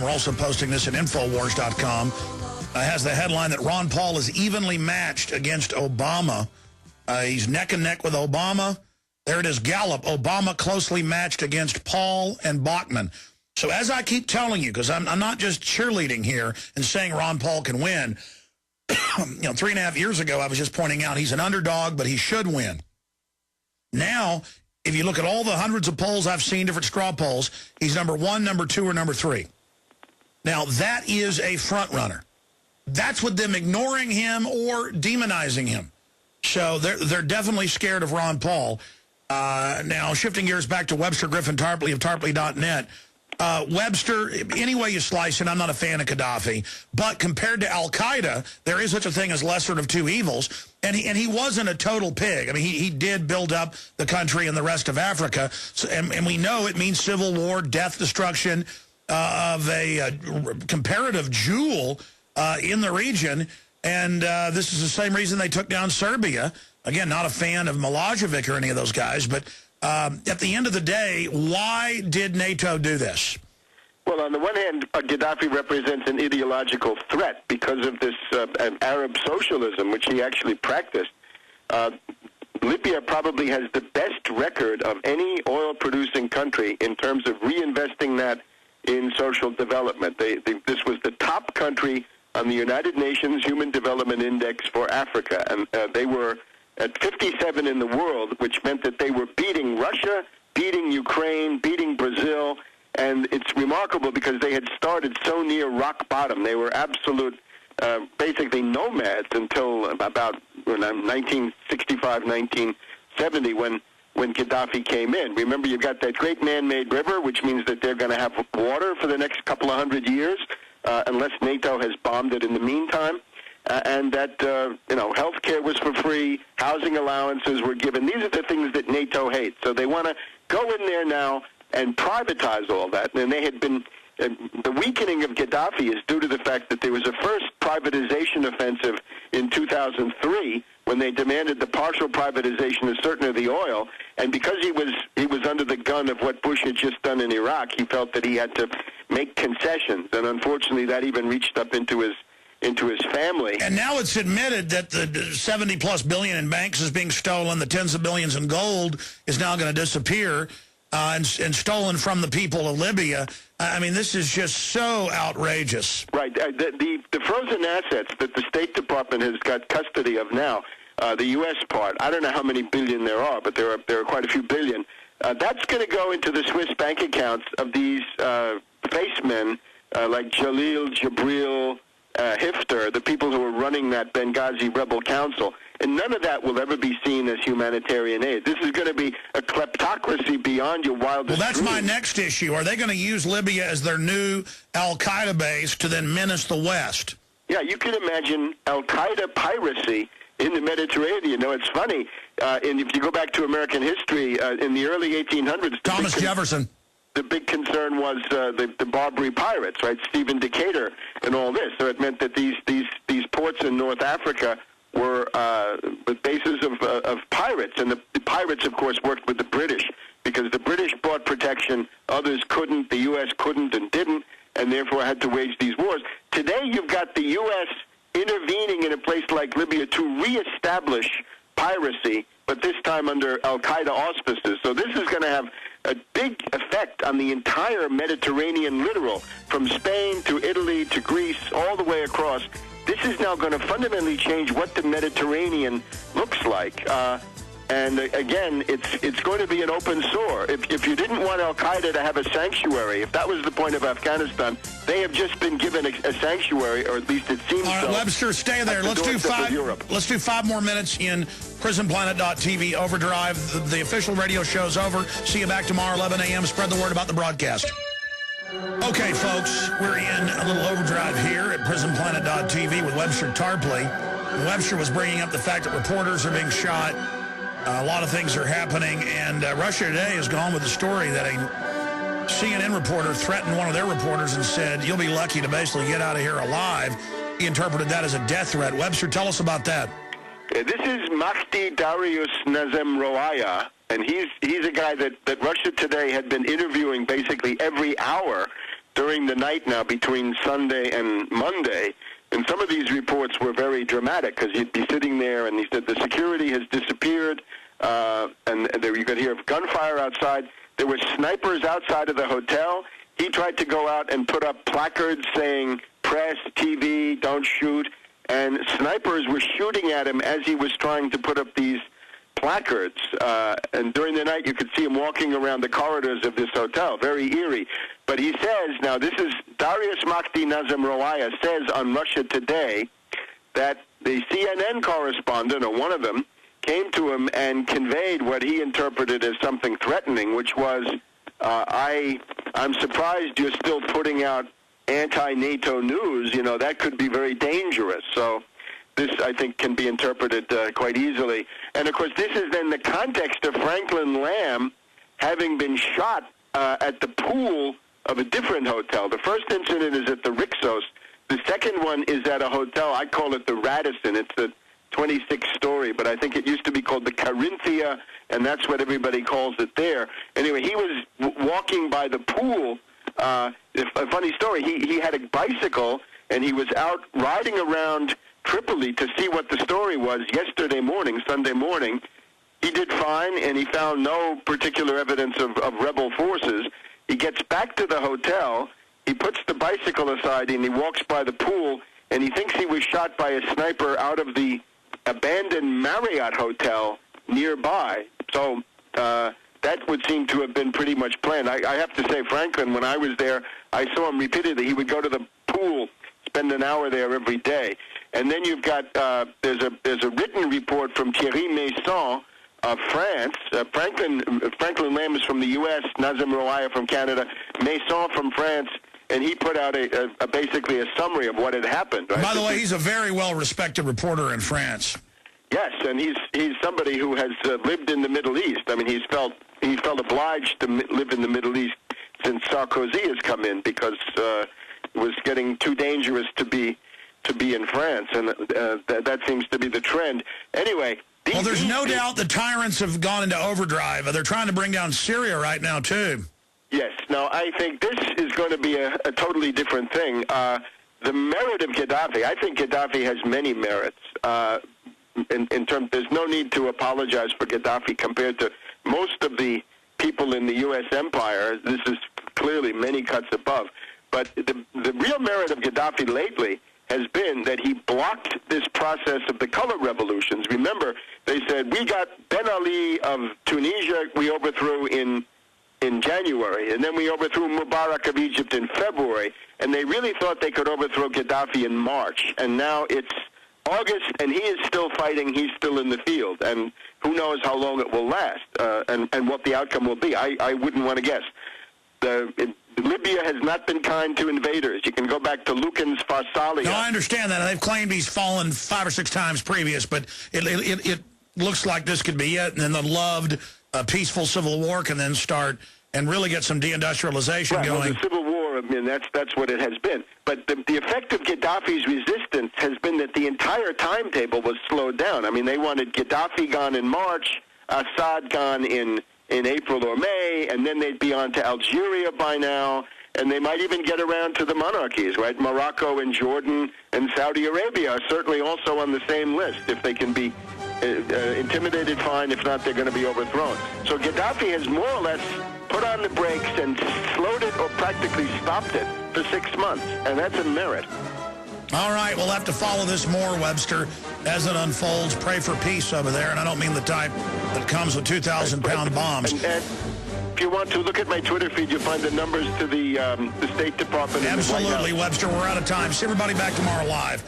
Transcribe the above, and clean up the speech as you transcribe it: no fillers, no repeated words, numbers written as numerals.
We're also posting this at Infowars.com. Has the headline that Ron Paul is evenly matched against Obama. He's neck and neck with Obama. There it is, Gallup. Obama closely matched against Paul and Bachmann. So as I keep telling you, because I'm not just cheerleading here and saying Ron Paul can win. 3.5 years ago, I was just pointing out he's an underdog, but he should win. Now, if you look at all the hundreds of polls I've seen, different straw polls, he's number 1, number 2, or number 3. Now, that is a front runner. That's with them ignoring him or demonizing him. So they're definitely scared of Ron Paul. Now, shifting gears back to Webster Tarpley of Tarpley.net. Webster, any way you slice it, I'm not a fan of Gaddafi. But compared to al-Qaeda, there is such a thing as lesser of two evils. And he wasn't a total pig. I mean, he did build up the country and the rest of Africa. So, and we know it means civil war, death, destruction of a comparative jewel in the region. And this is the same reason they took down Serbia. Again, not a fan of Milosevic or any of those guys. But at the end of the day, why did NATO do this? Well, on the one hand, Gaddafi represents an ideological threat because of this Arab socialism, which he actually practiced. Libya probably has the best record of any oil-producing country in terms of reinvesting that in social development. This was the top country on the United Nations Human Development Index for Africa, and they were at 57 in the world, which meant that they were beating Russia, beating Ukraine, beating Brazil, and it's remarkable because they had started so near rock bottom. They were absolute, basically nomads until about 1965, 1970, when Gaddafi came in. Remember, you've got that great man-made river, which means that they're going to have water for the next couple of hundred years, unless NATO has bombed it in the meantime. And that, health care was for free, housing allowances were given. These are the things that NATO hates. So they want to go in there now and privatize all that. And they had been, the weakening of Gaddafi is due to the fact that there was a first privatization offensive in 2003 when they demanded the partial privatization of certain of the oil. And because he was under the gun of what Bush had just done in Iraq, he felt that he had to make concessions. And unfortunately, that even reached up into his family. And now it's admitted that the 70-plus billion in banks is being stolen, the tens of billions in gold is now going to disappear, and stolen from the people of Libya. I mean, this is just so outrageous. Right. The frozen assets that the State Department has got custody of now, the U.S. part, I don't know how many billion there are, but there are quite a few billion. That's going to go into the Swiss bank accounts of these facemen like Jalil, Jabril, Hifter, the people who are running that Benghazi rebel council. And none of that will ever be seen as humanitarian aid. This is going to be a kleptocracy beyond your wildest Well, that's dreams. my next issue. Are they going to use Libya as their new al-Qaeda base to then menace the West? Yeah, you can imagine al-Qaeda piracy in the Mediterranean. No, it's funny. And if you go back to American history, in the early 1800s... Thomas Jefferson. The big concern was the Barbary pirates, right? Stephen Decatur and all this. So it meant that these ports in North Africa were the bases of pirates. And the pirates, of course, worked with the British because the British brought protection. Others couldn't. The U.S. couldn't and didn't, and therefore had to wage these wars. Today you've got the U.S. intervening in a place like Libya to reestablish piracy, but this time under al-Qaeda auspices. So this is going to have a big effect on the entire Mediterranean littoral, from Spain to Italy to Greece, all the way across. This is now going to fundamentally change what the Mediterranean looks like. And again, it's going to be an open sore. If you didn't want al-Qaeda to have a sanctuary, if that was the point of Afghanistan, they have just been given a sanctuary, or at least it seems so. Webster, stay there. Let's do 5 more minutes in PrisonPlanet.tv Overdrive. The official radio show's over. See you back tomorrow, 11 a.m. Spread the word about the broadcast. Okay, folks, we're in a little overdrive here at PrisonPlanet.tv with Webster Tarpley. Webster was bringing up the fact that reporters are being shot. A lot of things are happening, and Russia Today has gone with the story that a CNN reporter threatened one of their reporters and said, "You'll be lucky to basically get out of here alive." He interpreted that as a death threat. Webster, tell us about that. This is Mahdi Darius Nazem Roaya, and he's a guy that Russia Today had been interviewing basically every hour during the night now between Sunday and Monday. And some of these reports were very dramatic because he'd be sitting there and he said the security has disappeared, and there you could hear gunfire outside. There were snipers outside of the hotel. He tried to go out and put up placards saying, press, TV, don't shoot. And snipers were shooting at him as he was trying to put up these placards. And during the night, you could see him walking around the corridors of this hotel. Very eerie. But he says, now this is Darius Makhdi Nazem Rawaya says on Russia Today that the CNN correspondent, or one of them, came to him and conveyed what he interpreted as something threatening, which was, I'm surprised you're still putting out anti-NATO news. You know, that could be very dangerous. So this, I think, can be interpreted quite easily. And, of course, this is then the context of Franklin Lamb having been shot at the pool of a different hotel. The first incident is at the Rixos. The second one is at a hotel, I call it the Radisson. It's the 26th story, but I think it used to be called the Carinthia, and that's what everybody calls it there. Anyway, he was walking by the pool. A funny story, he had a bicycle, and he was out riding around Tripoli to see what the story was yesterday morning, Sunday morning. He did fine, and he found no particular evidence of rebel forces. He gets back to the hotel, he puts the bicycle aside, and he walks by the pool, and he thinks he was shot by a sniper out of the abandoned Marriott hotel nearby. So that would seem to have been pretty much planned. I have to say, Franklin, when I was there, I saw him repeatedly. He would go to the pool, spend an hour there every day. And then you've got, there's a written report from Thierry Maison of France. Franklin Lamb is from the U.S., Nazem Rawaya from Canada, Maison from France, and he put out basically a summary of what had happened. Right? By the way, he's a very well-respected reporter in France. Yes, and he's somebody who has lived in the Middle East. I mean, he's felt obliged to live in the Middle East since Sarkozy has come in, because it was getting too dangerous to be in France, and that seems to be the trend. Anyway. Well, there's no doubt the tyrants have gone into overdrive. They're trying to bring down Syria right now, too. Yes. Now, I think this is going to be a totally different thing. The merit of Gaddafi, I think Gaddafi has many merits. In terms, there's no need to apologize for Gaddafi compared to most of the people in the U.S. empire. This is clearly many cuts above. But the real merit of Gaddafi lately has been that he blocked this process of the color revolutions. Remember, they said, we got Ben Ali of Tunisia, we overthrew in January, and then we overthrew Mubarak of Egypt in February, and they really thought they could overthrow Gaddafi in March, and now it's August, and he is still fighting, he's still in the field, and who knows how long it will last, and what the outcome will be. I wouldn't want to guess. Libya has not been kind to invaders. You can go back to Lucan's Pharsalia. No, I understand that. They've claimed he's fallen 5 or 6 times previous, but it looks like this could be it. And then the loved peaceful civil war can then start and really get some deindustrialization going. Well, the civil war, I mean, that's what it has been. But the effect of Gaddafi's resistance has been that the entire timetable was slowed down. I mean, they wanted Gaddafi gone in March, Assad gone in April or May, and then they'd be on to Algeria by now, and they might even get around to the monarchies, right? Morocco and Jordan and Saudi Arabia are certainly also on the same list. If they can be intimidated, fine. If not, they're going to be overthrown. So Gaddafi has more or less put on the brakes and slowed it or practically stopped it for 6 months, and that's a merit. All right, we'll have to follow this more, Webster, as it unfolds. Pray for peace over there, and I don't mean the type that comes with 2,000-pound bombs. And if you want to look at my Twitter feed, you'll find the numbers to the State Department. Absolutely, Webster. We're out of time. See everybody back tomorrow live.